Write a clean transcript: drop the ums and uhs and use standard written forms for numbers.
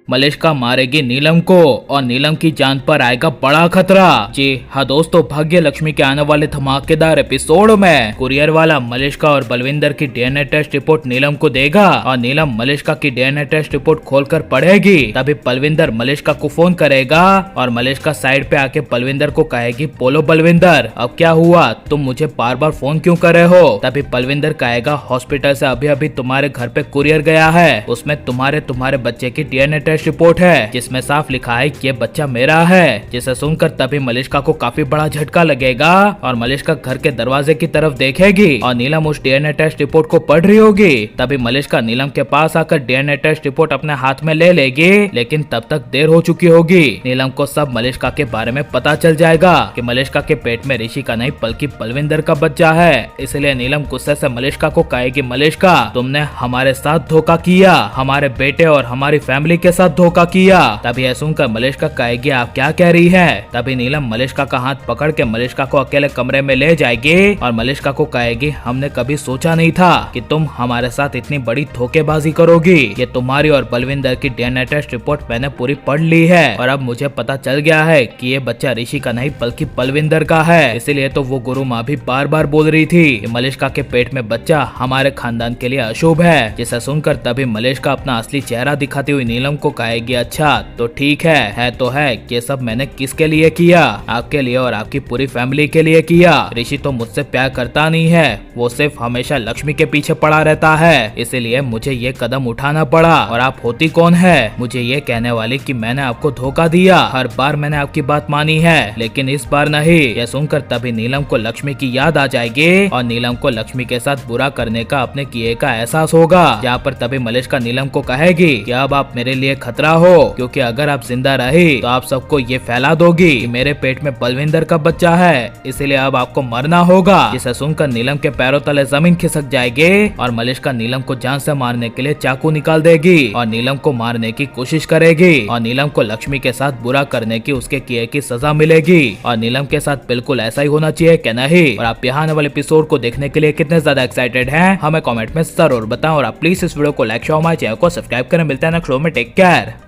मलिष्का मारेगी नीलम को और नीलम की जान पर आएगा बड़ा खतरा। जी हाँ दोस्तों, भाग्य लक्ष्मी के आने वाले धमाकेदार एपिसोड में कुरियर वाला मलिष्का और बलविंदर की डीएनए टेस्ट रिपोर्ट नीलम को देगा और नीलम मलिष्का की डीएनए टेस्ट रिपोर्ट खोलकर पढ़ेगी। तभी बलविंदर मलिष्का को फोन करेगा और मलिष्का साइड पे आके बलविंदर को कहेगी, बोलो बलविंदर अब क्या हुआ, तुम मुझे बार बार फोन क्यों कर रहे हो। तभी बलविंदर कहेगा, हॉस्पिटल से अभी अभी तुम्हारे घर पे कुरियर गया है, उसमें तुम्हारे बच्चे की डीएनए टेस्ट रिपोर्ट है जिसमें साफ लिखा है कि ये बच्चा मेरा है। जिसे सुनकर तभी मलिष्का को काफी बड़ा झटका लगेगा और मलिष्का घर के दरवाजे की तरफ देखेगी और नीलम उस डीएनए टेस्ट रिपोर्ट को पढ़ रही होगी। तभी मलिष्का नीलम के पास आकर डीएनए टेस्ट रिपोर्ट अपने हाथ में ले लेगी, लेकिन तब तक देर हो चुकी होगी। नीलम को सब मलिष्का के बारे में पता चल जाएगा कि मलिष्का के पेट में ऋषि का नहीं बल्कि बलविंदर का बच्चा है। इसलिए नीलम गुस्से से मलिष्का को कहेगी, मलिष्का तुमने हमारे साथ धोखा किया, हमारे बेटे और हमारी फैमिली के साथ धोखा किया। तभी यह सुनकर मलिष्का कहेगी, आप क्या कह रही है। तभी नीलम मलिष्का का हाथ पकड़ के मलिष्का को अकेले कमरे में ले जाएगी और मलिष्का को कहेगी, हमने कभी सोचा नहीं था कि तुम हमारे साथ इतनी बड़ी धोखेबाजी करोगी। ये तुम्हारी और बलविंदर की डीएनए टेस्ट रिपोर्ट मैंने पूरी पढ़ ली है और अब मुझे पता चल गया है कि ये बच्चा ऋषि का नहीं बल्कि बलविंदर का है। इसीलिए तो वो गुरु माँ भी बार बार बोल रही थी कि मलिष्का के पेट में बच्चा हमारे खानदान के लिए अशुभ है। जिसे सुनकर तभी मलिष्का अपना असली चेहरा दिखाती हुई नीलम को कहेगी, अच्छा तो ठीक है तो है, ये सब मैंने किसके लिए किया, आपके लिए और आपकी पूरी फैमिली के लिए किया। ऋषि तो मुझसे प्यार करता नहीं है, वो सिर्फ हमेशा लक्ष्मी के पीछे पड़ा रहता है, इसीलिए मुझे ये कदम उठाना पड़ा। और आप होती कौन है मुझे ये कहने वाली कि मैंने आपको धोखा दिया, हर बार मैंने आपकी बात मानी है लेकिन इस बार नहीं। यह सुनकर तभी नीलम को लक्ष्मी की याद आ जाएगी और नीलम को लक्ष्मी के साथ बुरा करने का अपने किए का एहसास होगा। जहाँ पर तभी मलिष्का नीलम को कहेगी कि अब आप मेरे लिए खतरा हो, क्योंकि अगर आप जिंदा रही तो आप सबको ये फैला दोगी कि मेरे पेट में बलविंदर का बच्चा है, इसलिए अब आपको मरना होगा। जिसे सुनकर नीलम के पैरों तले जमीन खिसक जाएगी और मलिष्का नीलम को जान से मारने के लिए चाकू निकाल देगी और नीलम को मारने की कोशिश करेगी और नीलम को लक्ष्मी के साथ बुरा करने की उसके किए की सजा मिलेगी। और नीलम के साथ बिल्कुल ऐसा ही होना चाहिए क्या नहीं। और आप यहाँ आने वाले एपिसोड को देखने के लिए कितने ज्यादा एक्साइटेड हैं हमें कमेंट में जरूर बताएं और आप प्लीज इस वीडियो को लाइक शेयर हमारे चैनल को सब्सक्राइब करें। मिलते हैं नेक्स्ट वीडियो में, टेक केयर।